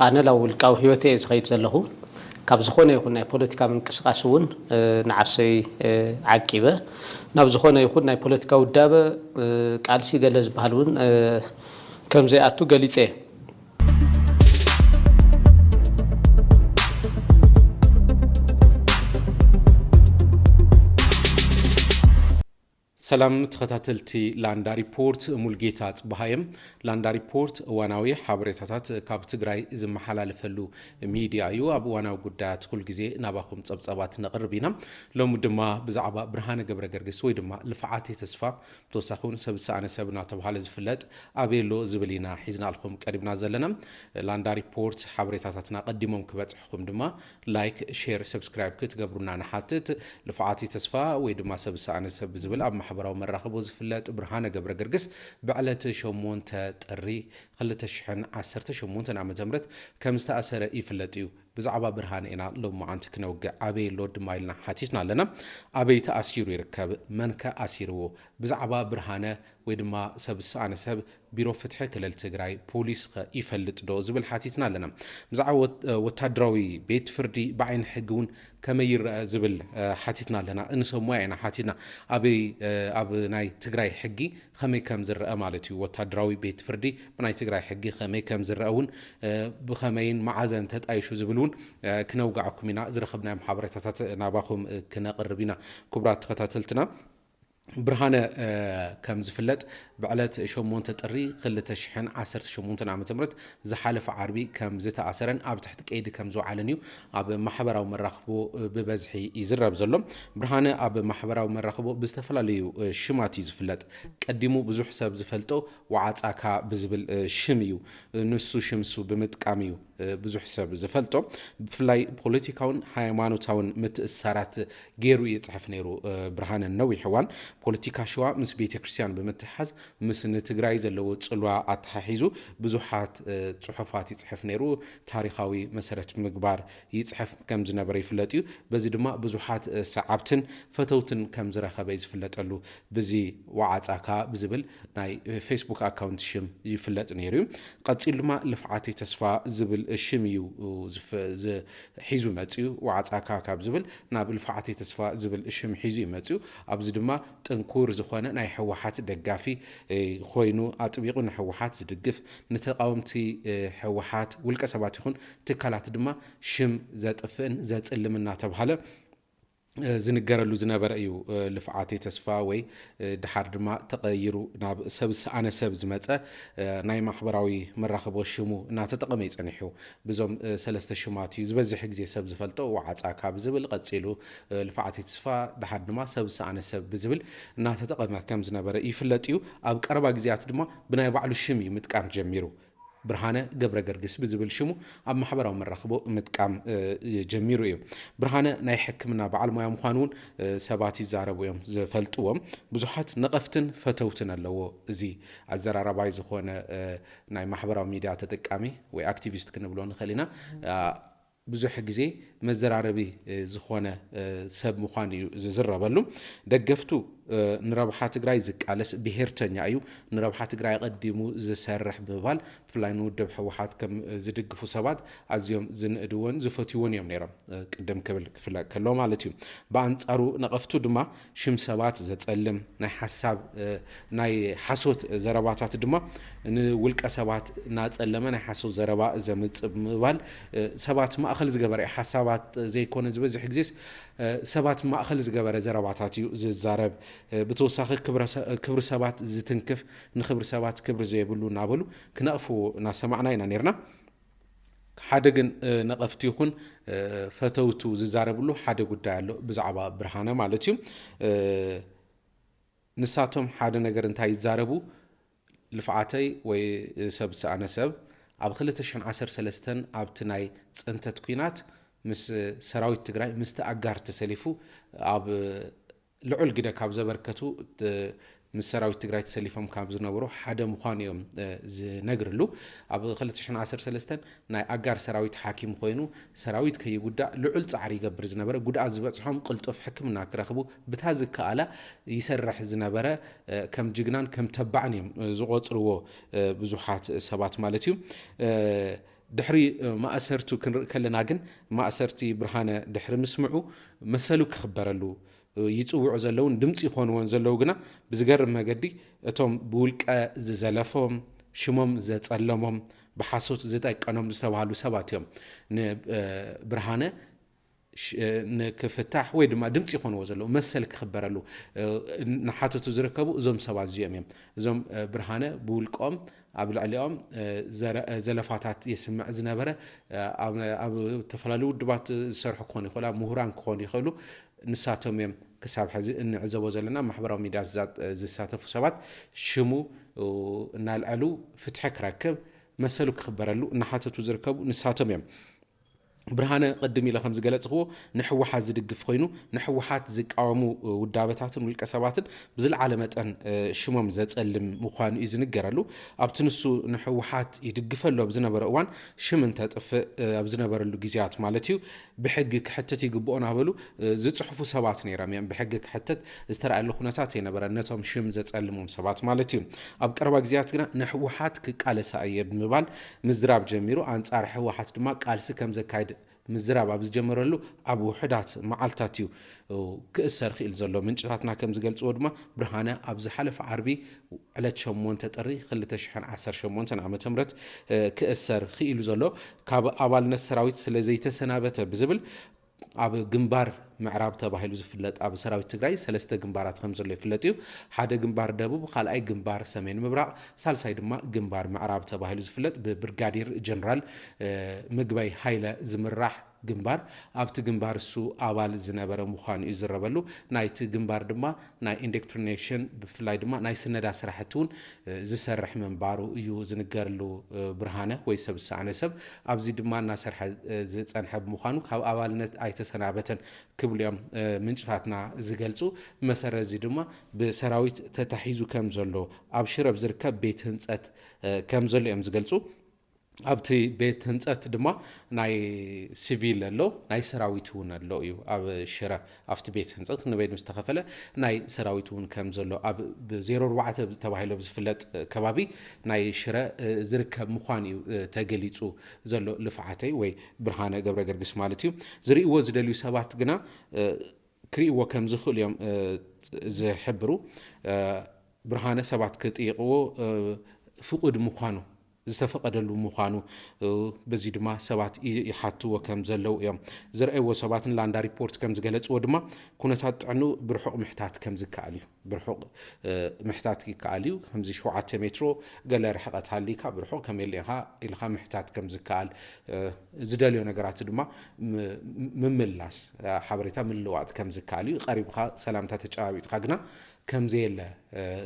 أنا لو القاو هيوتي زخيت زلهو ካብ ዝኾነ ይኹን ናይ ፖለቲካ ምንቅስቃስ እውን ንዓርሰይ ዓቂበ ናብ ዝኾነ ይኹን ናይ ፖለቲካ ውዳበ ቃልሲ ገለ ዝበሃል እውን ከም ዘይኣቱ ገሊፀ سلام تخطاتلتي لاندا ريبورت مولجيتا صباحيم لاندا ريبورت واناوي حبريتاتات كاب تግራይ ዝመሓላለፈሉ ሚድያ እዩ ኣብ ዋናው ጉዳያት ኩል ግዜ ናባኹም ጸብጸባት ነቅርቢና ሎም ድማ ብዛዕባ ብርሃነ ገብረ ገርግስ ወይ ድማ ልፍዓት ተስፋ ተወሳኹን ሰብሳነ ሰብና ተባሃለ ዝፍለጥ ኣቤሎ ዝብሊና ሒዝና አልኩም ቀሪብና ዘለና ላንዳ ሪፖርት ሓበሬታታትና ቀዲሞም ክበጽሕኩም ድማ ላይክ ሼር ሰብስክራይብ ክትገብሩና ንሓትት ልፍዓት ተስፋ ወይ ድማ ሰብሳነ ሰብ ዝብል ኣብ ማሕበራዊ መራኸቦ ዝፍለጥ ብርሃነ ገብረ ገርግስ ብዕለት 8 ጥሪ 2018 ዓመተ ምህረት ከም ዝተኣሰረ ይፍለጥ እዩ ብዛዕባ ብርሃነ ኢና ሎማ አንተ ክነውግዕ ኣበይ ሎድ ማይልና ሓቲስና ኣለና ኣበይ ተኣሲሩ ይርከብ መንከ ኣሲርዎ ብዛዕባ ብርሃነ ወይ ድማ ሰብሳነ ሰብ ቢሮ ፍትሒ ክልል ትግራይ ፖሊስ ይፈልጥ ዶ ዝብል ሓቲስና ኣለና ብዛዕባ ወታደራዊ ቤት ፍርዲ ብዓይን ሕግውን ከመይር ዝብል ሓቲስና ኣለና እንሰሞያ ኢና ሓቲስና ኣብ ናይ ትግራይ ሕጊ ከመይ ከም ዝረአ ማለት እዩ ወታደራዊ ቤት ፍርዲ ብናይ ትግራይ ሕጊ ከመይ ከም ዝረአውን ብኸመይን መዓዘን ተጣይሹ ዝብሉን ክነውጋዓኩም ኢና ዝረኸብና ማሕበረታታት ናባኹም ክነቅርቢና ክቡራት ተከታተልትና ብርሃነ ከም ዝፍለጥ ብዕለት 8 ጥሪ 2018 ዓመተ ምህረት ዝሓለፈ ዓርቢ ከም ዝተኣሰረን ኣብ ትሕቲ ቀይዲ ከም ዝውዓለን እዩ ኣብ ማሕበራዊ መራኸቦ ብበዝሒ ይዝረብ ዘሎ ብርሃነ ኣብ ማሕበራዊ መራኸቦ ብዝተፈላለዩ ሽማት ዝፍለጥ ቀዲሙ ብዙሕ ሰብ ዝፈልጦ ወዓጻካ ብዝብል ሽም እዩ ንሱ ሽምሱ ብምጥቃም እዩ ብዙሕ ሰብ ዝፈልጦ ብፍላይ ፖለቲካውን ሃይማኖታውን ምትእስሳራት ገይሩ ይጽሕፍ ነይሩ ብርሃነ ነዊሕ እዋን ፖለቲካ ሸዋ ምስ ቤተ ክርስቲያን ብምትሓዝ ምስ ንትግራይ ዘለዎ ጽልዋ ኣተሓሒዙ ብዙሓት ጽሑፋት ይጽሕፍ ነይሩ ታሪኻዊ መሰረት ምግባር ይጽሕፍ ከም ዝነበረ ይፍለጥ እዩ በዚ ድማ ብዙሓት ሰዓብትን ፈተውትን ከም ዝረኸበ ይፍለጠሉ በዚ ወዓጻካ ብዝብል ናይ ፌስቡክ አካውንት ሽም ይፍለጥ ነይሩ ቀፂሉ ድማ ልፍዓት ተስፋ ዝብል ሽም እዩ ሒዙ መጽዩ ወዓጻካ ካብ ዝብል ናብ ልፍዓት ተስፋ ዝብል ሽም ሒዙ ይመጽዩ ኣብዚ ድማ ጥንኩር ዝኾነ ናይ ሕወሓት ደጋፊ ኮይኑ ኣጥቢቁ ንሕወሓት ዝድግፍ ንተቃወምቲ ሕወሓት ውልቀ ሰባት ይኹን ትካላት ድማ ሽም ዘጥፍን ዘጽልምና ተባሃለ ዝንገረሉ ዝነበረ እዩ ልፍዓት ተስፋ ወይ ድሓር ድማ ተቀይሩ ናብ ሰብሳነ ሰብ ዝመጸ ናይ ማሕበራዊ መራኸቦ ሽሙ እናተጠቀመ ይጸኒሑ ብዞም ሰለስተ ሽማት እዩ ዝበዝሕ ግዜ ሰብ ዝፈልጦ ወዓጻካ ብዝብል ቀጺሉ ልፍዓት ተስፋ ድሓር ድማ ሰብሳነ ሰብ ብዝብል እናተጠቀመ ከም ዝነበረ ይፍለጥ እዩ ኣብ ቀረባ ግዜያት ድማ ብናይ ባዕሉ ሽም እዩ ምጥቃም ጀሚሩ ብርሃነ ገብረ ገርግስ ብዝብል ሽሙ ኣብ ማሕበራዊ መራኸቦ ምጥቃም ጀሚሩ እዩ ብርሃነ ናይ ሕክምና በዓል ሞያ ምዃኑን ሰባት ይዛረቡ እዮም ዝፈልጥዎም ብዙሓት ነቐፍትን ፈተውትን ኣለዎ እዚ ኣዘራራባይ ዝኾነ ናይ ማሕበራዊ ሚድያ ተጠቃሚ ወይ አክቲቪስት ክንብሎ ንኽእል ኢና ብዙሕ ግዜ መዘራረቢ ዝኾነ ሰብ ምዃኑ እዩ ዝዝረበሉ ደገፍቱ ንረብሓ ትግራይ ዝቃለስ ብሄርተኛ እዩ ንረብሓ ትግራይ ቀዲሙ ዝሰርሕ ብምባል ብፍላይ ንውድብ ሕወሓት ከም ዝድግፉ ሰባት ኣዝዮም ዝንእድውን ዝፈትይውን እዮም ነይሮም ቅድም ክፍለጥ ከሎ ማለት እዩ ብኣንጻሩ ነቐፍቱ ድማ ሽም ሰባት ዘጸልም ናይ ሓሳብ ናይ ሓሶት ዘረባታት ድማ ንውልቀ ሰባት ናጸለመ ናይ ሓሶት ዘረባ ዘምጽእ ብምባል ሰባት ማእኸል ዝገበረ ሓሳባት ዘይኮነ ዝበዝሕ ግዜስ ሰባት ማእኸል ዝገበረ ዘረባታት እዩ ዝዛረብ ብተወሳኺ ክብሪ ሰባት ዝትንክፍ ንክብሪ ሰባት ክብሪ ዘይብሉ ናበሉ ክነቕፉ ናሰማዕና ኢና ነርና ሓደ ግን ነቐፍቲ ይኹን ፈተውቱ ዝዛረብሉ ሓደ ጉዳይ ኣሎ ብዛዕባ ብርሃነ ማለት እዩ ንሳቶም ሓደ ነገር እንታይ ይዛረቡ ልፍዓተይ ወይ ሰብሳነ ሰብ ኣብ 2013 ኣብቲ ናይ ጽንተት ኩናት ምስ ሰራዊት ትግራይ ምስ ተኣጋር ተሰሊፉ ኣብ ልዑል ግደ ካብ ዘበርከቱ ምስ ሰራዊት ትግራይ ተሰሊፎም ካብ ዝነበሩ ሓደ ምዃኑ እዮም ዝነግርሉ ኣብ 2013 ናይ ኣጋር ሰራዊት ሓኪም ኮይኑ ሰራዊት ከይጉዳእ ልዑል ጻዕሪ ይገብር ዝነበረ ጉድኣት ዝበጽሖም ቅልጡፍ ሕክምና ክረኽቡ ብታ ዝከኣላ ይሰርሕ ዝነበረ ከም ጅግናን ከም ተባዕን እዮም ዝቆጽርዎ ብዙሓት ሰባት ማለት እዩ ድሕሪ ማእሰርቱ ክንርኢ ከለና ግን ማእሰርቲ ብርሃነ ድሕሪ ምስምዑ መሰሉ ክኽበረሉ ይጽውዑ ዘለውን ድምፂ ይኾንዎን ዘለው ግና ብዝገርም መገዲ እቶም ብውልቀ ዝዘለፎም ሽሞም ዘጸለሞም ብሓሶት ዝጠቀኖም ዝተባሃሉ ሰባት እዮም ንብርሃነ ንክፍታሕ ወይ ድማ ድምፂ ይኾንዎ ዘለው መሰል ክኽበረሉ ንሓተቱ ዝርከቡ እዞም ሰባት እዚኦም እዮም እዞም ብርሃነ ብውልቆም ኣብ ልዕሊኦም ዘለፋታት የስምዕ ዝነበረ ኣብ ተፈላለዩ ውድባት ዝሰርሑ ክኾኑ ይኽእሉ ምሁራን ክኾኑ ይኽእሉ ንሳቶም እዮም ክሳብ ሕዚ እንዕዘቦ ዘለና ማሕበራዊ ሚድያ ዝሳተፉ ሰባት ሽሙ እናልዕሉ ፍትሒ ክረክብ መሰሉ ክኽበረሉ እናሓተቱ ዝርከቡ ንሳቶም እዮም ብርሃነ ቅድም ኢለ ከም ዝገለጽዎ ንሕወሓት ዝድግፍ ኮይኑ ንሕወሓት ዝቃወሙ ውዳበታትን ውልቀ ሰባትን ብዝለዓለ መጠን ሽሞም ዘጸልም ምዃኑ እዩ ዝንገረሉ ኣብቲ ንሱ ንሕወሓት ይድግፈሉ ኣብ ዝነበረ እዋን ሽም እንተጥፍእ ኣብ ዝነበረሉ ግዜያት ማለት እዩ ብሕጊ ክሕተት ይግብኦን ኣበሉ ዝጽሕፉ ሰባት ነይሮም እዮም ብሕጊ ክሕተት ዝተረኣየሉ ኩነታት የነበረ ነቶም ሽም ዘጸልሞም ሰባት ማለት እዩ ኣብ ቀረባ ግዜያት ግና ንሕወሓት ክቃለሳ እየ ብምባል ምዝራብ ጀሚሩ አንጻር ሕወሓት ድማ ቃልሲ ከም ዘካይድ ምዝራብ ኣብ ዝጀመረሉ ኣብ ውሕዳት መዓልታት እዩ ክእሰር ክኢል ዘሎ ምንጭታትና ከም ዝገልጽዎ ድማ ብርሃነ ኣብ ዝሓለፈ ዓርቢ ዕለት 8 ጥሪ 2018 ዓመተ ምህረት ክእሰር ክኢሉ ዘሎ ካብ ኣባልነት ሰራዊት ስለ ዘይተሰናበተ ብዝብል ኣብ ግንባር ምዕራብ ተባሂሉ ዝፍለጥ ኣብ ሰራዊት ትግራይ 3 ግንባራት ከም ዘሎ ይፍለጥ እዩ ሓደ ግንባር ደቡብ ካልኣይ ግንባር ሰሜን ምብራቅ ሳልሳይ ድማ ግንባር ምዕራብ ተባሂሉ ዝፍለጥ ብብርጋዴር ጀነራል ምግበይ ሃይለ ዝምራሕ ግንባር ኣብቲ ግንባር እሱ ኣባል ዝነበረ ምዃኑ እዩ ዝረበሉ ናይቲ ግንባር ድማ ናይ ኢንዶክትሪኔሽን ብፍላይ ድማ ናይ ስነዳ ስራሕቲ እውን ዝሰርሕ መንባሩ እዩ ዝንገርሉ ብርሃነ ወይ ሰብ ዝሰኣነ ሰብ ኣብዚ ድማ እናሰርሐ ዝጸንሐ ብምዃኑ ካብ ኣባልነት ኣይተሰናበተን ክብሉ እዮም ምንጭታትና ዝገልጹ መሰረት እዚ ድማ ብሰራዊት ተታሒዙ ከም ዘሎ ኣብ ሽረ ዝርከብ ቤት ህንጸት ከም ዘሎ እዮም ዝገልጹ ኣብቲ ቤት ህንጸት ድማ ናይ ሲቪል ኣሎ ናይ ሰራዊት እውን ኣሎ እዩ ኣብ ሽረ ኣብቲ ቤት ህንጸት ንበይኑ ዝተኸፈለ ናይ ሰራዊት እውን ከም ዘሎ ኣብ 04 ተባሂሉ ዝፍለጥ ከባቢ ናይ ሽረ ዝርከብ ምዃኑ እዩ ተገሊጹ ዘሎ ልፍዓተይ ወይ ብርሃነ ገብረ ገርግስ ማለት እዩ ዝርእዎ ዝደልዩ ሰባት ግና ክርእዎ ከም ዝኽእሉ እዮም ዝሕብሩ ብርሃነ ሰባት ክጥይቕዎ ፍቁድ ምዃኑ ዝተፈቀደሉ ምዃኑ በዚ ድማ ሰባት ይሓትዎ ከም ዘለው እዮም ዝረአይዎ ሰባትን ላንዳ ሪፖርት ከም ዝገለጽዎ ድማ ኩነታት ጥዕኑ ብርሑቕ ምሕታት ከም ዝከኣል እዩ ብርሑቕ ምሕታት ይከኣል እዩ ከምዚ 7 ሜትሮ ገለ ርሕቐት ሃሊካ ብርሑቕ ከመይ ኢልኻ ምሕታት ከም ዝከኣል ዝደልዮ ነገራት ድማ ምምላስ ሓበሬታ ምልዋጥ ከም ዝከኣል እዩ ቀሪብካ ሰላምታ ተጨባቢጥካ ግና ከም ዘየለ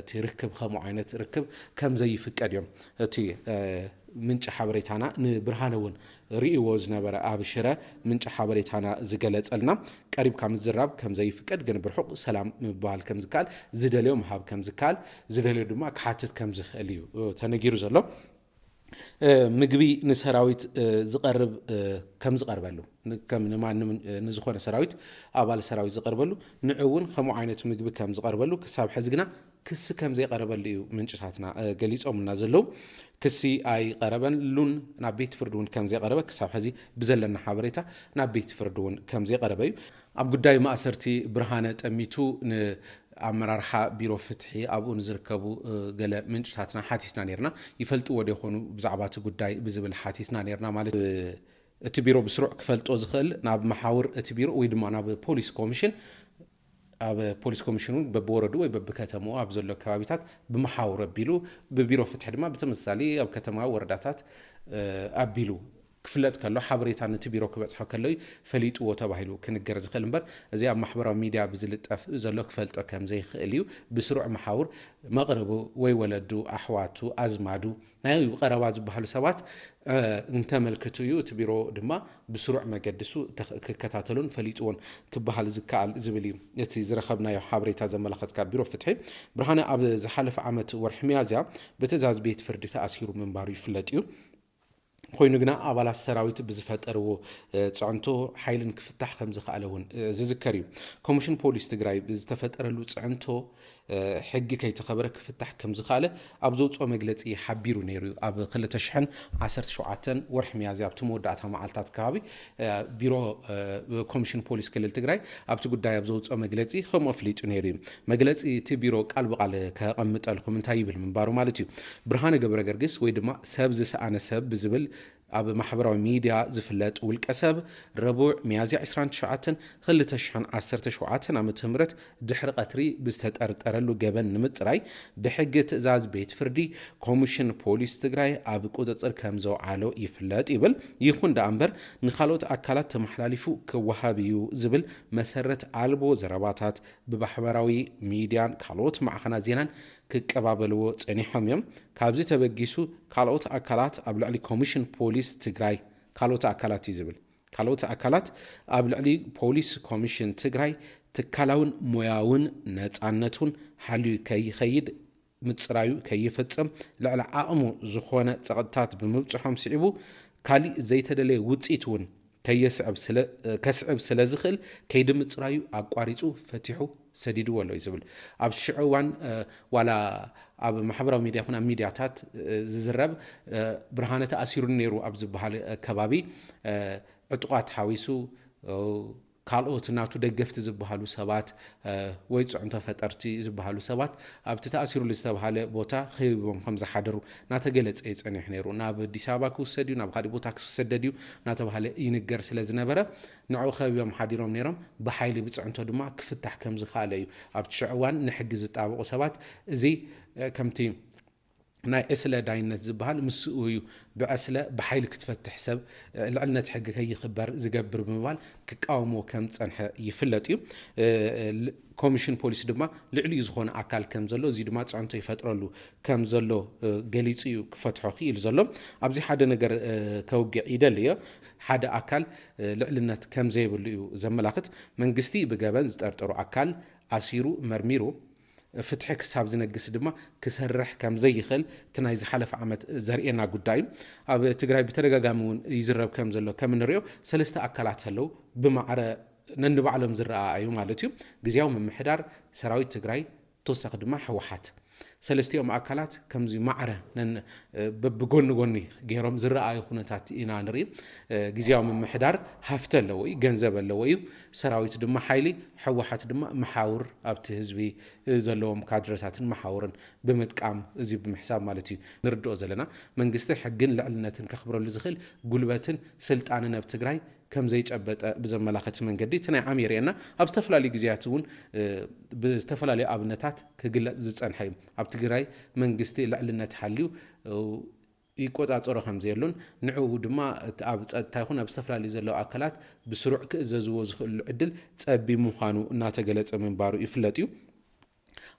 እቲ ርክብ ከምኡ ዓይነት ርክብ ከም ዘይፍቀድ እዮም እቲ ምንጭ ሓበሬታና ንብርሃነ እውን ርእይዎ ዝነበረ ኣብ ሽረ ምንጭ ሓበሬታና ዝገለጸልና ቀሪብካ ምዝራብ ከም ዘይፍቀድ ግን ብርሑቕ ሰላም ምባል ከም ዝከኣል ዝደልዮ ምሃብ ከም ዝከኣል ዝደልዮ ድማ ክሓትት ከም ዝኽእል እዩ ተነጊሩ ዘሎ ምግቢ ንሰራዊት ዝቀርብ ከም ዝቀርበሉ ከም ንማንም ንዝኾነ ሰራዊት ኣባል ሰራዊት ዝቀርበሉ ንዕውን ከምኡ ዓይነት ምግቢ ከም ዝቀርበሉ ክሳብ ሕዚ ግና ክሲ ከም ዘይቀርበሉ እዩ ምንጭታትና ገሊጾምና ዘለው ክሲ ኣይ ቀረበሉን ናብ ቤት ፍርዲ እውን ከም ዘይቀረበ ክሳብ ሕዚ ብዘለና ሓበሬታ ናብ ቤት ፍርዲ እውን ከም ዘይቀረበ እዩ ኣብ ጉዳይ ማእሰርቲ ብርሃነ ጠሚቱ ኣመራርሓ ቢሮ ፍትሒ ኣብኡ ዝርከቡ ገለ ምንጭታትና ሓቲስና ነርና ይፈልጥዎ ደይኾኑ ብዛዕባ እቲ ጉዳይ ብዝብል ሓቲስና ነርና ማለት እቲ ቢሮ ብስሩዕ ክፈልጦ ዝኽእል ናብ መሓውር እቲ ቢሮ ወይ ድማ ናብ ፖሊስ ኮሚሽን ኣብ ፖሊስ ኮሚሽኑ በብወረዱ ወይ በብከተማው ኣብ ዘሎ ከባቢታት ብመሓውር ኣቢሉ ብቢሮ ፍትሒ ድማ ብተመሳሳሊ ኣብ ከተማ ወረዳታት ኣቢሉ ክፍለጥ ከሎ ሓበሬታ ነቲ ቢሮ ክበጽሖ ከሎ ፈሊጥዎ ተባሂሉ ክንገር ዝኽእል እምበር እዚ ኣብ ማሕበራዊ ሚድያ ብዝልጠፍ ዘሎ ክፈልጦ ከም ዘይኽእል እዩ ብስሩዕ መሓውር መቕረቡ ወይ ወለዱ ኣሕዋቱ ኣዝማዱ ናይ ቀረባ ዝበሃሉ ሰባት እንተመልክቱ እዩ እቲ ቢሮ ድማ ብስሩዕ መገድሱ ክከታተሉን ፈሊጥዎን ክበሃል ዝከኣል ዝብል እዩ እቲ ዝረኸብናዮ ሓበሬታ ዘመላኸትካ ቢሮ ፍትሒ ብርሃነ ኣብ ዝሓለፈ ዓመት ወርሒ ሚያዝያ ብትእዛዝ ቤት ፍርዲ ተኣሲሩ ምንባሩ ይፍለጥ እዩ ኮይኑ ግና ኣባላት ሰራዊት ብዝፈጠርዎ ጽዕንቶ ሓይልን ክፍታሕ ከም ዝኽኣለ እውን ዝዝከር እዩ ኮሚሽን ፖሊስ ትግራይ ብዝተፈጠረሉ ጽዕንቶ ሕጊ ከይተኸበረ ክፍታሕ ከም ዝኻለ ኣብ ዘውፅኦ መግለፂ ሓቢሩ ነይሩ ኣብ 2017 ወርሒ ሚያዝያ ኣብቲ መወዳእታ መዓልታት ከባቢ ቢሮ ኮሚሽን ፖሊስ ክልል ትግራይ ኣብቲ ጉዳይ ኣብ ዘውፅኦ መግለፂ ከምኡ ኣፍሊጡ ነይሩ እዩ መግለፂ እቲ ቢሮ ቃል ብቃል ከቐምጠልኩም እንታይ ይብል ምንባሩ ማለት እዩ ብርሃነ ገብረ ገርግስ ወይ ድማ ሰብ ዝሰኣነ ሰብ ብዝብል ኣብ ማሕበራዊ ሚድያ ዝፍለጥ ውልቀ ሰብ ረቡዕ ሚያዝያ 29 2017 ዓመተ ምህረት ድሕሪ ቀትሪ ብዝተጠርጠረሉ ገበን ንምፅራይ ብሕጊ ትእዛዝ ቤት ፍርዲ ኮሚሽን ፖሊስ ትግራይ ኣብ ቁፅፅር ከም ዘውዓሎ ይፍለጥ ይብል ይኹን ዳ እምበር ንኻልኦት ኣካላት ተመሓላሊፉ ክወሃብ እዩ ዝብል መሰረት ኣልቦ ዘረባታት ብማሕበራዊ ሚድያን ካልኦት ማዕኸናት ዜናን ክቀባበልዎ ጸኒሖም እዮም ካብዚ ተበጊሱ ካልኦት ኣካላት ኣብ ልዕሊ ኮሚሽን ፖሊስ ትግራይ ካልኦት ኣካላት እዩ ዝብል ካልኦት ኣካላት ኣብ ልዕሊ ፖሊስ ኮሚሽን ትግራይ ትካላውን ሞያውን ነፃነቱን ሓልዩ ከይኸይድ ምፅራዩ ከይፈጽም ልዕሊ ዓቕሙ ዝኾነ ፀቕጥታት ብምብፅሖም ስዒቡ ካሊእ ዘይተደለየ ውፅኢት እውን ከስዕብ ስለ ዝኽእል ከይዲ ምፅራዩ ኣቋሪፁ ፈቲሑ ሰዲድዎ ኣሎ እዩ ዝብል ኣብ ሽዑ እዋን ዋላ ኣብ ማሕበራዊ ሚድያ ይኹን ኣብ ሚድያታት ዝዝረብ ብርሃነ ተኣሲሩ ነይሩ ኣብ ዝበሃል ከባቢ ዕጡቋት ሓዊሱ ካልኦት ናቱ ደገፍቲ ዝበሃሉ ሰባት ወይ ፅዕንቶ ፈጠርቲ ዝበሃሉ ሰባት ኣብቲ ተኣሲሩሉ ዝተባሃለ ቦታ ከይቦም ከም ዝሓደሩ ናተገለፀ ይፀኒሕ ነይሩ ናብ ኣዲስ ኣበባ ክውሰድ እዩ ናብ ካሊእ ቦታ ክስደድ እዩ ናተባሃለ ይንገር ስለ ዝነበረ ንዕኡ ከቢቦም ሓዲሮም ነይሮም ብሓይሊ ብፅዕንቶ ድማ ክፍታሕ ከም ዝኽኣለ እዩ ኣብቲ ሽዑ እዋን ንሕጊ ዝጣበቑ ሰባት እዚ ከምቲ ናይ ዕስለ ዳይነት ዝበሃል ምስኡ እዩ ብዕስለ ብሓይሊ ክትፈትሕ ሰብ ልዕልነት ሕጊ ከይኽበር ዝገብር ብምባል ክቃወሞ ከም ፀንሐ ይፍለጥ እዩ ኮሚሽን ፖሊስ ድማ ልዕልዩ ዝኾነ ኣካል ከም ዘሎ እዚ ድማ ፀንቶ ይፈጥረሉ ከም ዘሎ ገሊፁ እዩ ክፈትሖ ክኢሉ ዘሎ ኣብዚ ሓደ ነገር ከውግዕ ይደሊ እዮ ሓደ ኣካል ልዕልነት ከም ዘይብሉ እዩ ዘመላኽት መንግስቲ ብገበን ዝጠርጠሩ ኣካል ኣሲሩ መርሚሩ ፍትሒ ክሳብ ዝነግስ ድማ ክሰርሕ ከም ዘይኽእል እቲ ናይ ዝሓለፈ ዓመት ዘርእየና ጉዳይ ኣብ ትግራይ ብተደጋጋሚ እውን ይዝረብ ከም ዘሎ ከም እንሪኦ ሰለስተ ኣካላት ኣለው ብማዕረ ነንባዕሎም ዝረኣዩ ማለት እዩ ግዝያዊ ምምሕዳር ሰራዊት ትግራይ ተወሳኺ ድማ ሕወሓት ሰለስቲኦም ኣካላት ከምዚ ማዕረ ብጎኒ ጎኒ ገይሮም ዝረኣዩ ኩነታት ኢና ንርኢ ግዝያዊ ምምሕዳር ሃፍቲ ኣለዎ እዩ ገንዘብ ኣለዎ እዩ ሰራዊት ድማ ሓይሊ ሕወሓት ድማ መሓውር ኣብቲ ህዝቢ ዘለዎም ካድረታትን መሓውርን ብምጥቃም እዚ ብምሕሳብ ማለት እዩ ንርድኦ ዘለና መንግስቲ ሕግን ልዕልነትን ከኽብረሉ ዝኽእል ጉልበትን ስልጣንን ኣብ ትግራይ ከም ዘይጨበጠ ብዘመላኽት መንገዲ እቲ ናይ ዓም የርእየና ኣብ ዝተፈላለዩ ግዜያት እውን ብዝተፈላለዩ ኣብነታት ክግለጽ ዝፀንሐ እዩ ኣብ ትግራይ መንግስቲ ልዕልነት ሓልዩ ይቆፃፀሮ ከም ዘየሉን ንዕኡ ድማ ኣብ ፀጥታ ይኹን ኣብ ዝተፈላለዩ ዘለዉ ኣካላት ብስሩዕ ክእዘዝዎ ዝኽእሉ ዕድል ፀቢብ ምዃኑ እናተገለፀ ምንባሩ ይፍለጥ እዩ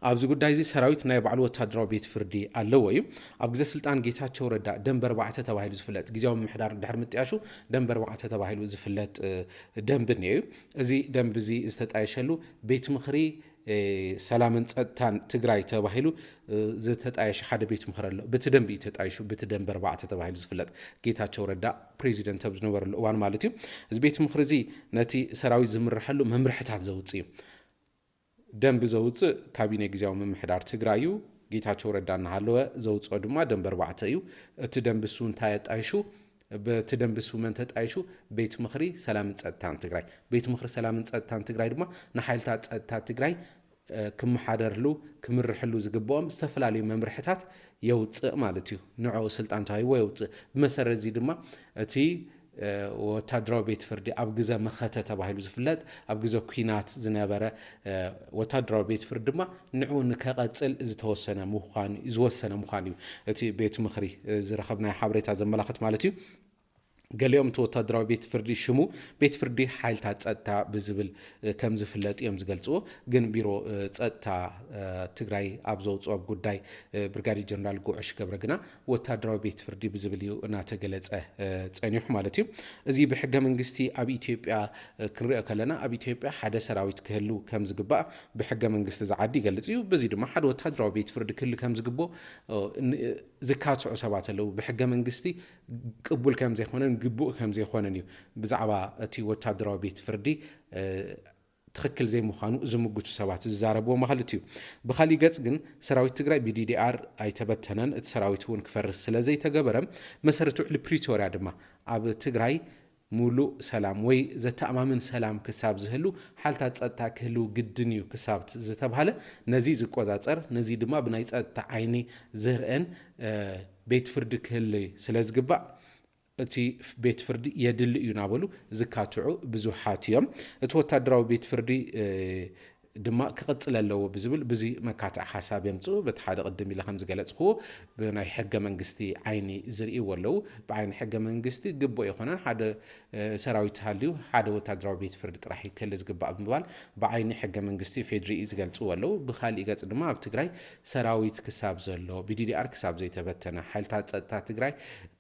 ኣብዚ ጉዳይ እዚ ሰራዊት ናይ ባዕሉ ወታደራዊ ቤት ፍርዲ ኣለዎ እዩ ኣብ ግዜ ስልጣን ጌታቸው ረዳ ደንበር 4 ተባሂሉ ዝፍለጥ ግዝያዊ ምምሕዳር ድሕሪ ምጥያሹ ደንበር 4 ተባሂሉ ዝፍለጥ ደንብ እዩ እዚ ደንብ እዚ ዝተጣየሸሉ ቤት ምኽሪ ሰላምን ፀጥታን ትግራይ ተባሂሉ ዝተጣየሸ ሓደ ቤት ምኽሪ ኣሎ በቲ ደንቢ ተጣይሹ በቲ ደንበር 4 ተባሂሉ ዝፍለጥ ጌታቸው ረዳ ፕሬዚደንት ኣብ ዝነበረሉ እዋን ማለት እዩ እዚ ቤት ምኽሪ እዚ ነቲ ሰራዊት ዝምርሐሉ መምርሕታት ዘውፅእ እዩ ደንብ ዘውፅእ ካቢነ ግዝያዊ ምምሕዳር ትግራይ እዩ ጌታቸው ረዳ እናሃለወ ዘውፅኦ ድማ ደንበር 4 እዩ እቲ ደንብ እሱ እንታይ ኣጣይሹ በቲ ደንብ እሱ መን ተጣይሹ ቤት ምኽሪ ሰላምን ፀጥታን ትግራይ ቤት ምኽሪ ሰላምን ፀጥታን ትግራይ ድማ ንሓይልታት ፀጥታ ትግራይ ክመሓደርሉ ክምርሕሉ ዝግብኦም ዝተፈላለዩ መምርሕታት የውፅእ ማለት እዩ ንዕኡ ስልጣን ተዋሂቦ የውፅእ ብመሰረት እዚ ድማ እቲ ወታደራዊ ቤት ፍርዲ ኣብ ግዜ መኸተ ተባሂሉ ዝፍለጥ ኣብ ግዜ ኩናት ዝነበረ ወታደራዊ ቤት ፍርዲ ድማ ንዕኡ ንከቐፅል ዝወሰነ ምዃኑ እዩ እቲ ቤት ምኽሪ ዝረኸብናይ ሓበሬታ ዘመላኽት ማለት እዩ ገሊኦም እቲ ወታደራዊ ቤት ፍርዲ ሽሙ ቤት ፍርዲ ሓይልታት ፀጥታ ብዝብል ከም ዝፍለጥ እዮም ዝገልፅዎ ግን ቢሮ ፀጥታ ትግራይ ኣብ ዘውፅኦ ጉዳይ ብርጋዴር ጀነራል ጉዕሽ ገብረ ግና ወታደራዊ ቤት ፍርዲ ብዝብል እዩ እናተገለፀ ፀኒሑ ማለት እዩ እዚ ብሕገ መንግስቲ ኣብ ኢትዮጵያ ክንሪኦ ከለና ኣብ ኢትዮጵያ ሓደ ሰራዊት ክህሉ ከም ዝግባእ ብሕገ መንግስቲ ዝዓዲ ይገልፅ እዩ በዚ ድማ ሓደ ወታደራዊ ቤት ፍርዲ ክህሉ ከም ዝግባእ ዝካትዑ ሰባት ኣለው ብሕገ መንግስቲ ቅቡል ከም ዘይኮነ ግቡእ ከም ዘይኮነን እዩ ብዛዕባ እቲ ወታደራዊ ቤት ፍርዲ ትክክል ዘይምዃኑ ዝምግቱ ሰባት ዝዛረብዎ ማለት እዩ ብኻሊእ ገጽ ግን ሰራዊት ትግራይ ብዲዲአር ኣይተበተነን እቲ ሰራዊት እውን ክፈርስ ስለ ዘይተገበረ መሰረቱ ፕሪቶሪያ ድማ ኣብ ትግራይ ሙሉእ ሰላም ወይ ዘተኣማምን ሰላም ክሳብ ዝህሉ ሓልታት ጸጥታ ክህሉ ግድን እዩ ክሳብ ዝተባሃለ ነዚ ዝቆጻጸር ነዚ ድማ ብናይ ጸጥታ ዓይኒ ዝርአን ቤት ፍርዲ ክህል ስለ ዝግባእ እቲ ቤት ፍርዲ የድሊ እዩ ናበሉ ዝካትዑ ብዙሓት እዮም እቲ ወታደራዊ ቤት ፍርዲ ድማ ክቕጽል ኣለዎ ብዝብል ብዙ መካትዕ ሓሳብ የምጽኡ በቲ ሓደ ቅድም ኢለ ከም ዝገለጽክዎ ብናይ ሕገ መንግስቲ ዓይኒ ዝርእይዎ ኣለዉ ብዓይኒ ሕገ መንግስቲ ግቡእ ይኾነን ሓደ ሰራዊት ሃልዩ ሓደ ወታደራዊ ቤት ፍርዲ ጥራሕ ክህሊ ዝግባእ ብምባል ብዓይኒ ሕገ መንግስቲ ፌድሪ ዝገልጽዎ ኣለዉ ብኻሊእ ገጽ ድማ ኣብ ትግራይ ሰራዊት ክሳብ ዘሎ ብዲዲአር ክሳብ ዘይተበተነ ሓይልታት ጸጥታ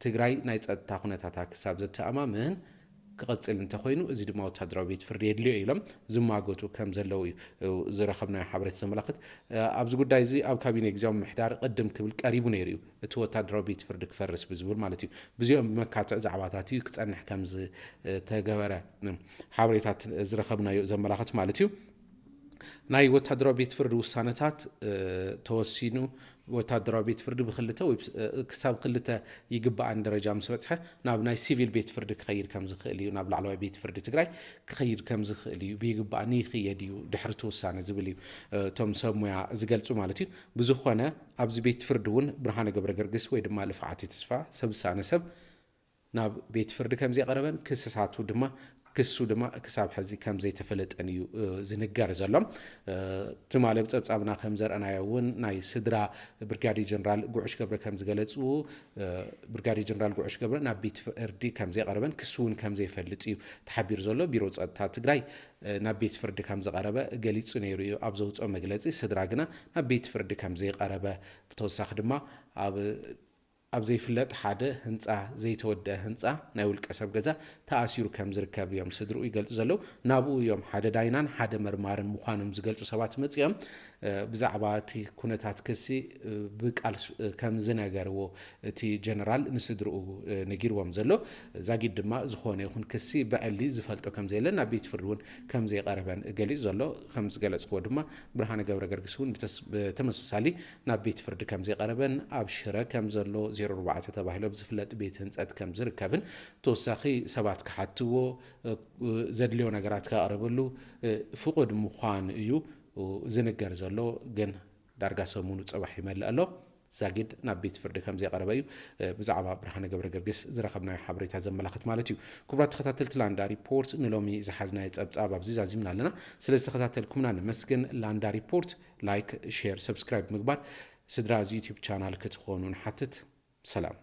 ትግራይ ናይ ጸጥታ ኩነታታ ክሳብ ዘተኣማምን ክቕጽል እንተኾይኑ እዚ ድማ ወታደራዊ ቤት ፍርዲ የድልዮ ኢሎም ዝማገቱ ከም ዘለው ዝረኸብናዮ ሓበሬታ ዘመላኽት ኣብዚ ጉዳይ እዚ ኣብ ካቢነ ግዝያዊ ምምሕዳር ቅድም ክብል ቀሪቡ ነይሩ እዩ እቲ ወታደራዊ ቤት ፍርዲ ክፈርስ ብዝብል ማለት እዩ ብዚኦም ብመካትዕ ዛዕባታት እዩ ክጸንሕ ከም ዝተገበረ ሓበሬታት ዝረኸብናዮ ዘመላኽት ማለት እዩ ናይ ወታደራዊ ቤት ፍርዲ ውሳነታት ተወሲኑ ወታደራዊ ቤት ፍርዲ ብክልተ ወይ ክሳብ ክልተ ይግባኣን ደረጃ ምስ በጽሐ ናብ ናይ ሲቪል ቤት ፍርዲ ክኸይድ ከም ዝኽእል እዩ ናብ ላዕለዋይ ቤት ፍርዲ ትግራይ ክኸይድ ከም ዝኽእል እዩ ብይግባኣኒ ይኽየድ እዩ ድሕሪ ተወሳነ ዝብል እዩ እቶም ሰብ ሞያ ዝገልጹ ማለት እዩ ብዝኾነ ኣብዚ ቤት ፍርዲ እውን ብርሃነ ገብረ ገርግስ ወይ ድማ ልፍዓት ተስፋ ሰብ ሳነ ሰብ ናብ ቤት ፍርዲ ከም ዘቀረበን ክስሳቱ ድማ ክሱ ድማ ክሳብ ሕዚ ከም ዘይተፈለጠን እዩ ዝንገር ዘሎ ትማለ ብጸብጻብና ከም ዘርአናዮ እውን ናይ ስድራ ብርጋዴ ጀነራል ጉዕሽ ገብረ ከም ዝገለጹ ብርጋዴ ጀነራል ጉዕሽ ገብረ ናብ ቤት ፍርዲ ከም ዘይቀረበን ክሱ እውን ከም ዘይፈልጥ እዩ ተሓቢሩ ዘሎ ቢሮ ጸጥታ ትግራይ ናብ ቤት ፍርዲ ከም ዘቀረበ ገሊጹ ነይሩ እዩ ኣብ ዘውጽኦ መግለጺ ስድራ ግና ናብ ቤት ፍርዲ ከም ዘይቀረበ ብተወሳኺ ድማ ኣብ ዘይፍለጥ ሓደ ህንፃ ዘይተወደአ ህንፃ ናይ ውልቀ ሰብ ገዛ ተኣሲሩ ከም ዝርከብ እዮም ስድሩ ይገልጹ ዘለው ናብኡ እዮም ሓደ ዳይናን ሓደ መርማርን ምዃኖም ዝገልጹ ሰባት መጽኦም ብዛዕባ እቲ ኩነታት ክሲ ብቃል ከም ዝነገርዎ እቲ ጀነራል ንስድርኡ ነጊርዎም ዘሎ ዛጊድ ድማ ዝኾነ ይኹን ክሲ ብዕሊ ዝፈልጦ ከም ዘየለን ናብ ቤት ፍርዲ እውን ከም ዘይቀረበን ገሊጹ ዘሎ ከም ዝገለጽክዎ ድማ ብርሃነ ገብረ ገርግስ እውን ብተመሳሳሊ ናብ ቤት ፍርዲ ከም ዘይቀረበን ኣብ ሽረ ከም ዘሎ 04 ተባሂሎ ዝፍለጥ ቤት ህንጸት ከም ዝርከብን ተወሳኺ ሰባት ክሓትዎ ዘድልዮ ነገራት ከቕርብሉ ፍቁድ ምዃን እዩ ዝንገር ዘሎ ግን ዳርጋ ሰሙኑ ጽባሕ ይመልእ ኣሎ ዛጊድ ናብ ቤት ፍርዲ ከም ዘይቀረበ እዩ ብዛዕባ ብርሃነ ገብረ ገርግስ ዝረኸብናዮ ሓበሬታ ዘመላኽት ማለት እዩ ክቡራት ተኸታተልቲ ላንዳ ሪፖርት ንሎሚ ዝሓዝናዮ ጸብጻብ ኣብዚ ዛዚምና ኣለና ስለ ዝተኸታተልኩምና ንመስግን ላንዳ ሪፖርት ላይክ ሼር ሰብስክራይብ ምግባር ስድራ ዩቲዩብ ቻናል ክትኾኑ ንሓትት ሰላም